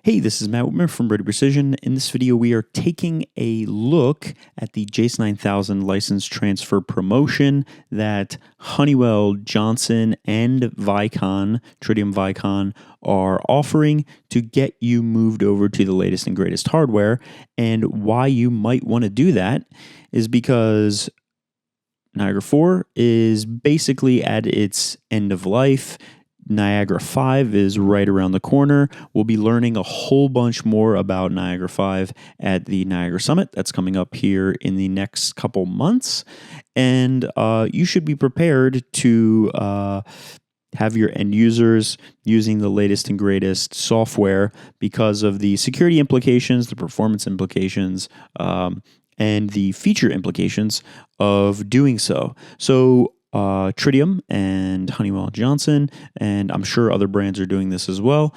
Hey, this is Matt Whitmer from Broudy Precision. In this video, we are taking a look at the JACE-8000 license transfer promotion that Honeywell, Johnson, and Vykon, Tridium Vykon, are offering to get you moved over to the latest and greatest hardware. And why you might want to do that is because Niagara 4 is basically at its end of life. Niagara 5 is right around the corner. We'll be learning a whole bunch more about Niagara 5 at the Niagara Summit. That's coming up here in the next couple months. And you should be prepared to have your end users using the latest and greatest software because of the security implications, the performance implications, and the feature implications of doing so. So Tridium and Honeywell Johnson, and I'm sure other brands are doing this as well.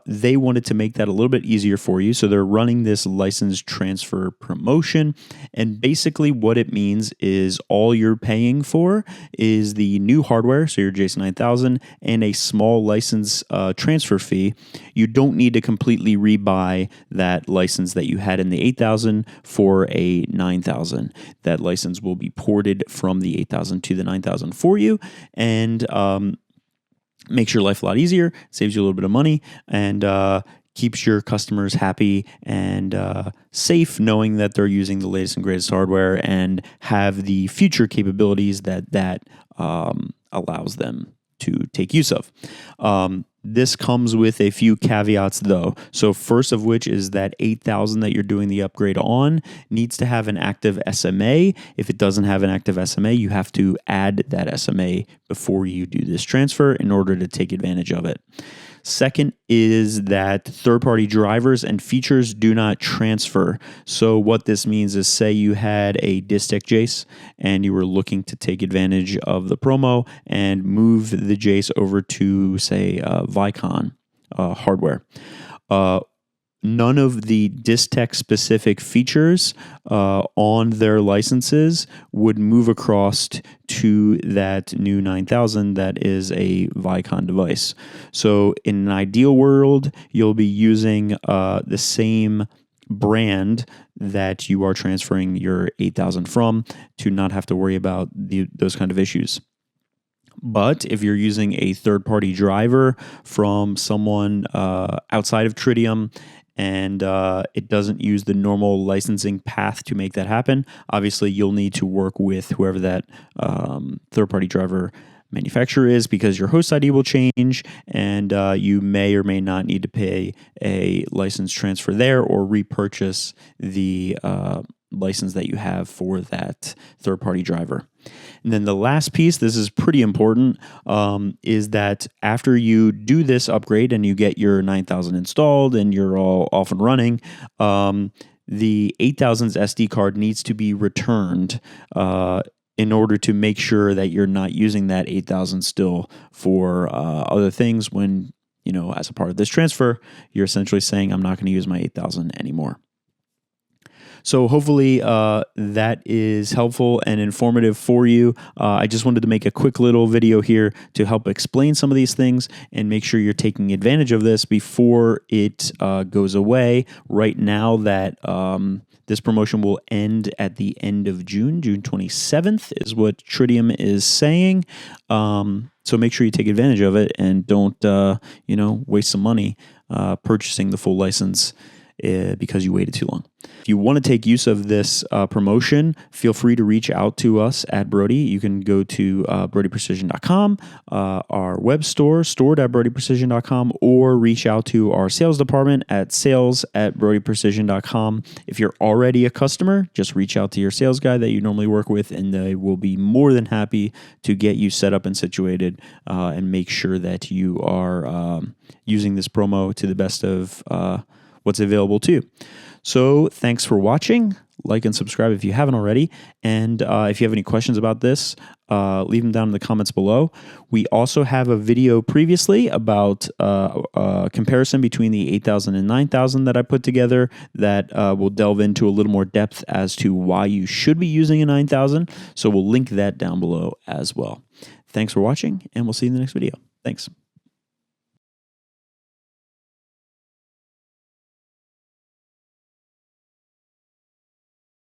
They wanted to make that a little bit easier for you. So they're running this license transfer promotion. And basically what it means is all you're paying for is the new hardware, so your JACE-8000, and a small license transfer fee. You don't need to completely rebuy that license that you had in the 8000 for a 9000. That license will be ported from the 8000 to the 9000 for you, and makes your life a lot easier, saves you a little bit of money, and keeps your customers happy and safe, knowing that they're using the latest and greatest hardware and have the future capabilities that allows them to take use of. This comes with a few caveats though. So first of which is that 8000 that you're doing the upgrade on needs to have an active SMA. If it doesn't have an active SMA, you have to add that SMA before you do this transfer in order to take advantage of it. Second is that third-party drivers and features do not transfer. So what this means is, say you had a Distech JACE and you were looking to take advantage of the promo and move the JACE over to, say, Vykon hardware. None of the Distech specific features on their licenses would move across to that new 9000 that is a Vykon device. So in an ideal world, you'll be using the same brand that you are transferring your 8000 from to not have to worry about those kind of issues. But if you're using a third-party driver from someone outside of Tridium and it doesn't use the normal licensing path to make that happen, obviously you'll need to work with whoever that third-party driver manufacturer is, because your host ID will change and you may or may not need to pay a license transfer there or repurchase the license that you have for that third-party driver. And then the last piece, this is pretty important, is that after you do this upgrade and you get your 9000 installed and you're all off and running, the 8000's SD card needs to be returned in order to make sure that you're not using that 8000 still for other things when, you know, as a part of this transfer, you're essentially saying, I'm not going to use my 8000 anymore. So hopefully that is helpful and informative for you. I just wanted to make a quick little video here to help explain some of these things and make sure you're taking advantage of this before it goes away. Right now that this promotion will end at the end of June 27th is what Tridium is saying. So make sure you take advantage of it and don't waste some money purchasing the full license because you waited too long. If you want to take use of this promotion, feel free to reach out to us at Broudy. You can go to BroudyPrecision.com, our web store, stored@BroudyPrecision.com, or reach out to our sales department at sales@BroudyPrecision.com. If you're already a customer, just reach out to your sales guy that you normally work with, and they will be more than happy to get you set up and situated and make sure that you are using this promo to the best of what's available to you. So thanks for watching. Like and subscribe if you haven't already. And if you have any questions about this, leave them down in the comments below. We also have a video previously about a comparison between the 8000 and 9000 that I put together that will delve into a little more depth as to why you should be using a 9000. So we'll link that down below as well. Thanks for watching, and we'll see you in the next video. Thanks.